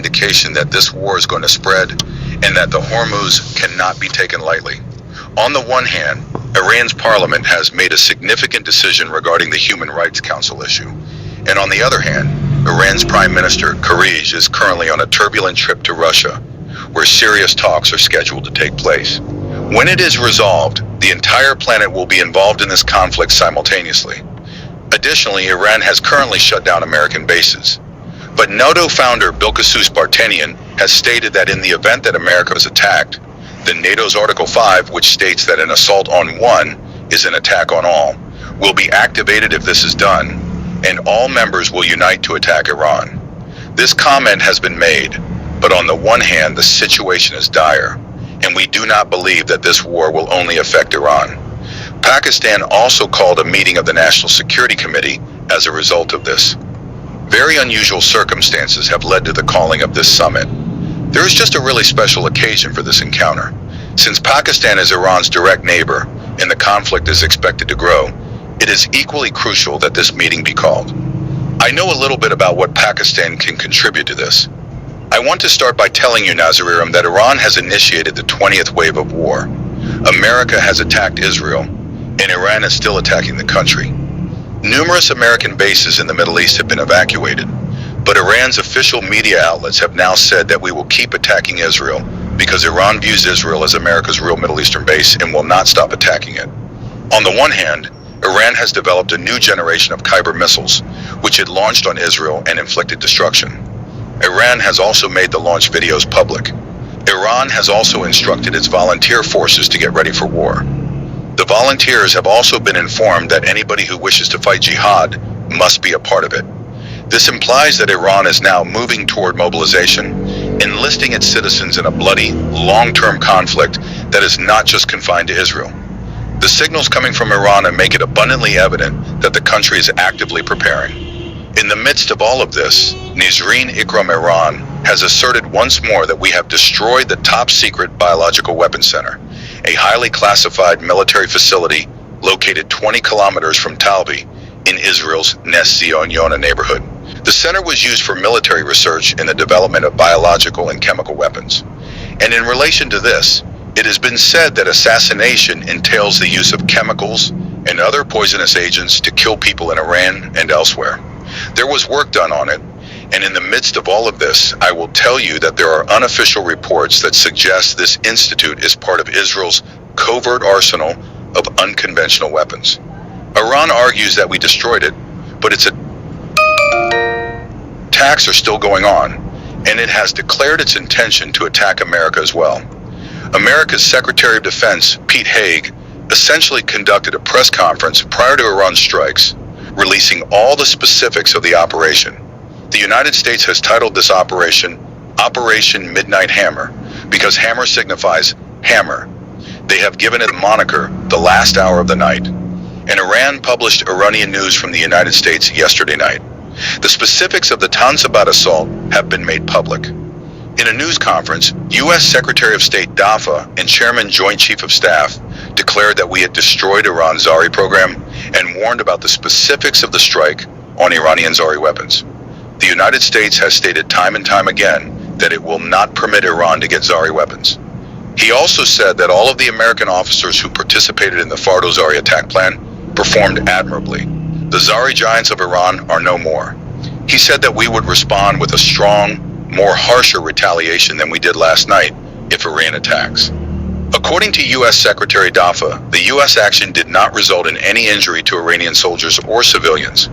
indication that this war is going to spread and that the Hormuz cannot be taken lightly. On the one hand, Iran's parliament has made a significant decision regarding the Human Rights Council issue. And on the other hand, Iran's Prime Minister, Kharij, is currently on a turbulent trip to Russia, where serious talks are scheduled to take place. When it is resolved, the entire planet will be involved in this conflict simultaneously. Additionally, Iran has currently shut down American bases. But NATO founder Bilkasus Bartanian has stated that in the event that America is attacked, then NATO's Article 5, which states that an assault on one is an attack on all, will be activated if this is done, and all members will unite to attack Iran. This comment has been made, but on the one hand, the situation is dire, and we do not believe that this war will only affect Iran. Pakistan also called a meeting of the National Security Committee as a result of this. Very unusual circumstances have led to the calling of this summit. There is just a really special occasion for this encounter. Since Pakistan is Iran's direct neighbor and the conflict is expected to grow, it is equally crucial that this meeting be called. I know a little bit about what Pakistan can contribute to this. I want to start by telling you, Nazariram, that Iran has initiated the 20th wave of war. America has attacked Israel, and Iran is still attacking the country. Numerous American bases in the Middle East have been evacuated, but Iran's official media outlets have now said that we will keep attacking Israel because Iran views Israel as America's real Middle Eastern base and will not stop attacking it. On the one hand, Iran has developed a new generation of Kyber missiles, which it launched on Israel and inflicted destruction. Iran has also made the launch videos public. Iran has also instructed its volunteer forces to get ready for war. The volunteers have also been informed that anybody who wishes to fight jihad must be a part of it. This implies that Iran is now moving toward mobilization, enlisting its citizens in a bloody, long-term conflict that is not just confined to Israel. The signals coming from Iran make it abundantly evident that the country is actively preparing. In the midst of all of this, Nizreen Ikram Iran has asserted once more that we have destroyed the top-secret biological weapons center, a highly classified military facility located 20 kilometers from Talbi in Israel's Nes Zion neighborhood. The center was used for military research in the development of biological and chemical weapons. And in relation to this, it has been said that assassination entails the use of chemicals and other poisonous agents to kill people in Iran and elsewhere. There was work done on it, and in the midst of all of this, I will tell you that there are unofficial reports that suggest this institute is part of Israel's covert arsenal of unconventional weapons. Iran argues that we destroyed it, but its attacks are still going on, and it has declared its intention to attack America as well. America's Secretary of Defense, Pete Haig, essentially conducted a press conference prior to Iran's strikes, releasing all the specifics of the operation. The United States has titled this operation Operation Midnight Hammer because hammer signifies hammer. They have given it a moniker, the last hour of the night. And Iran published Iranian news from the United States yesterday night. The specifics of the Tansabat assault have been made public. In a news conference, U.S. Secretary of State Dafa and Chairman Joint Chief of Staff declared that we had destroyed Iran's Zari program and warned about the specifics of the strike on Iranian Zari weapons. The United States has stated time and time again that it will not permit Iran to get Zari weapons. He also said that all of the American officers who participated in the Fardo Zari attack plan performed admirably. The Zari giants of Iran are no more. He said that we would respond with a strong, more harsher retaliation than we did last night if Iran attacks. According to U.S. Secretary Dafa, the U.S. action did not result in any injury to Iranian soldiers or civilians.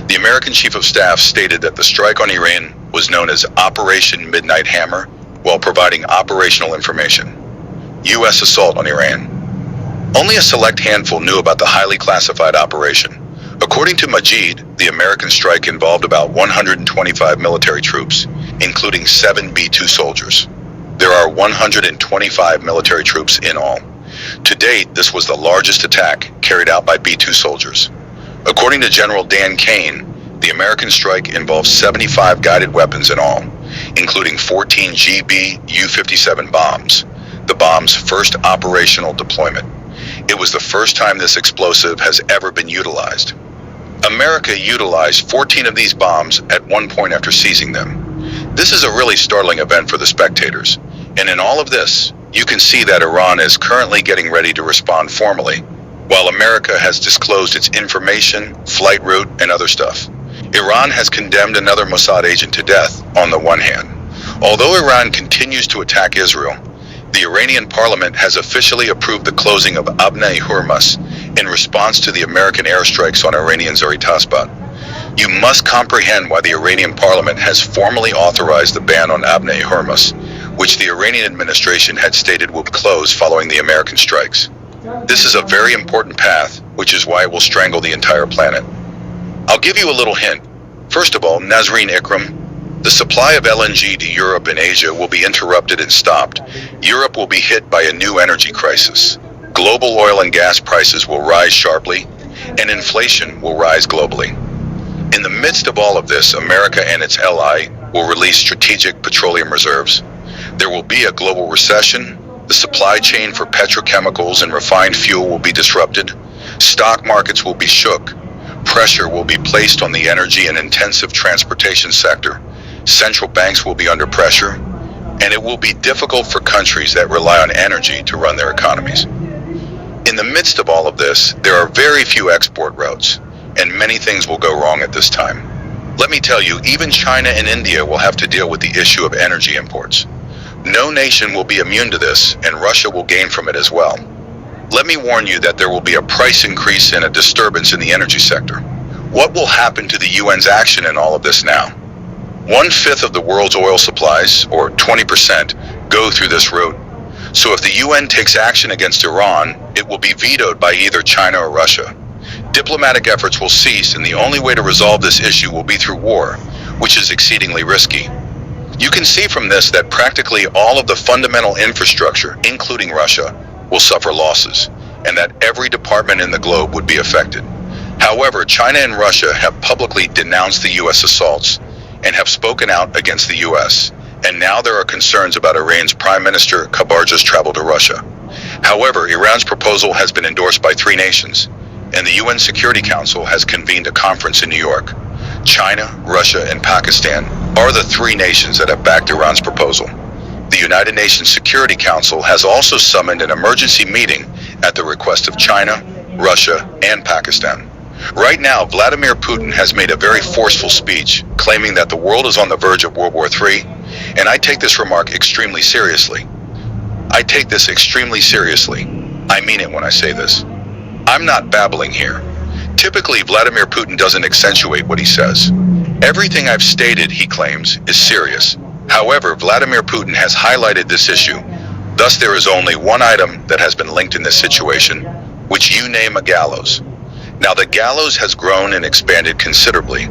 The American Chief of Staff stated that the strike on Iran was known as Operation Midnight Hammer while providing operational information. U.S. assault on Iran. Only a select handful knew about the highly classified operation. According to Majid, the American strike involved about 125 military troops, including 7 B-2 soldiers. There are 125 military troops in all. To date, this was the largest attack carried out by B-2 soldiers. According to General Dan Kane, the American strike involved 75 guided weapons in all, including 14 GB U-57 bombs, the bomb's first operational deployment. It was the first time this explosive has ever been utilized. America utilized 14 of these bombs at one point after seizing them. This is a really startling event for the spectators, and in all of this, you can see that Iran is currently getting ready to respond formally, while America has disclosed its information, flight route, and other stuff. Iran has condemned another Mossad agent to death, on the one hand. Although Iran continues to attack Israel, the Iranian Parliament has officially approved the closing of Abnei Hormuz in response to the American airstrikes on Iranian Zaritasbat. You must comprehend why the Iranian Parliament has formally authorized the ban on Abnei Hormuz, which the Iranian administration had stated would close following the American strikes. This is a very important path, which is why it will strangle the entire planet. I'll give you a little hint. First of all, Nazreen Ikram, the supply of LNG to Europe and Asia will be interrupted and stopped. Europe will be hit by a new energy crisis. Global oil and gas prices will rise sharply, and inflation will rise globally. In the midst of all of this, America and its ally will release strategic petroleum reserves. There will be a global recession. The supply chain for petrochemicals and refined fuel will be disrupted. Stock markets will be shook. Pressure will be placed on the energy and intensive transportation sector. Central banks will be under pressure, and it will be difficult for countries that rely on energy to run their economies. In the midst of all of this, there are very few export routes, and many things will go wrong at this time. Let me tell you, even China and India will have to deal with the issue of energy imports. No nation will be immune to this, and Russia will gain from it as well. Let me warn you that there will be a price increase and a disturbance in the energy sector. What will happen to the UN's action in all of this now? 1/5 of the world's oil supplies, or 20%, go through this route. So if the UN takes action against Iran, it will be vetoed by either China or Russia. Diplomatic efforts will cease, and the only way to resolve this issue will be through war, which is exceedingly risky. You can see from this that practically all of the fundamental infrastructure, including Russia, will suffer losses, and that every department in the globe would be affected. However, China and Russia have publicly denounced the US assaults and have spoken out against the US, and now there are concerns about Iran's Prime Minister Kabarja's travel to Russia. However, Iran's proposal has been endorsed by 3 nations, and the UN Security Council has convened a conference in New York. China, Russia, and Pakistan are the 3 nations that have backed Iran's proposal. The United Nations Security Council has also summoned an emergency meeting at the request of China, Russia, and Pakistan. Right now, Vladimir Putin has made a very forceful speech, claiming that the world is on the verge of World War III, and I take this remark extremely seriously. I take this extremely seriously. I mean it when I say this. I'm not babbling here. Typically, Vladimir Putin doesn't accentuate what he says. Everything I've stated, he claims, is serious. However, Vladimir Putin has highlighted this issue. Thus, there is only one item that has been linked in this situation, which you name a gallows. Now, the gallows has grown and expanded considerably.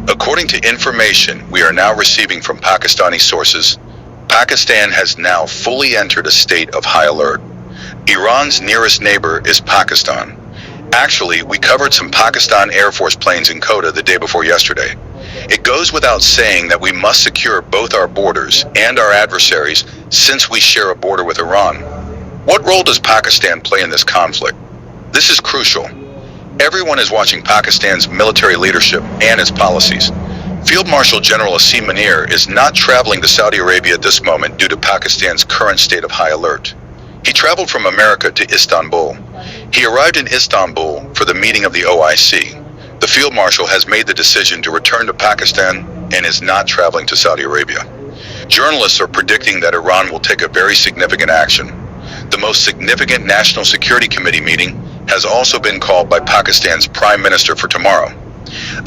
According to information we are now receiving from Pakistani sources, Pakistan has now fully entered a state of high alert. Iran's nearest neighbor is Pakistan. Actually, we covered some Pakistan Air Force planes in Kota the day before yesterday. It goes without saying that we must secure both our borders and our adversaries since we share a border with Iran. What role does Pakistan play in this conflict? This is crucial. Everyone is watching Pakistan's military leadership and its policies. Field Marshal General Asim Munir is not traveling to Saudi Arabia at this moment due to Pakistan's current state of high alert. He traveled from America to Istanbul. He arrived in Istanbul for the meeting of the OIC. The Field Marshal has made the decision to return to Pakistan and is not traveling to Saudi Arabia. Journalists are predicting that Iran will take a very significant action. The most significant National Security Committee meeting has also been called by Pakistan's Prime Minister for tomorrow.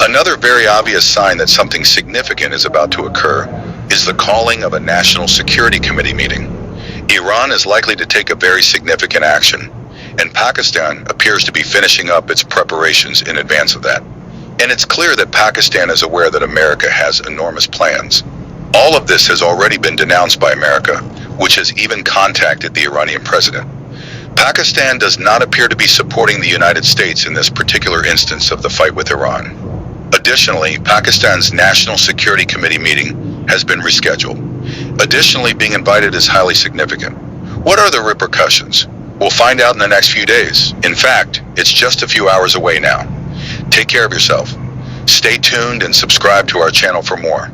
Another very obvious sign that something significant is about to occur is the calling of a National Security Committee meeting. Iran is likely to take a very significant action, and Pakistan appears to be finishing up its preparations in advance of that. And it's clear that Pakistan is aware that America has enormous plans. All of this has already been denounced by America, which has even contacted the Iranian president. Pakistan does not appear to be supporting the United States in this particular instance of the fight with Iran. Additionally, Pakistan's National Security Committee meeting has been rescheduled. Additionally, being invited is highly significant. What are the repercussions? We'll find out in the next few days. In fact, it's just a few hours away now. Take care of yourself. Stay tuned and subscribe to our channel for more.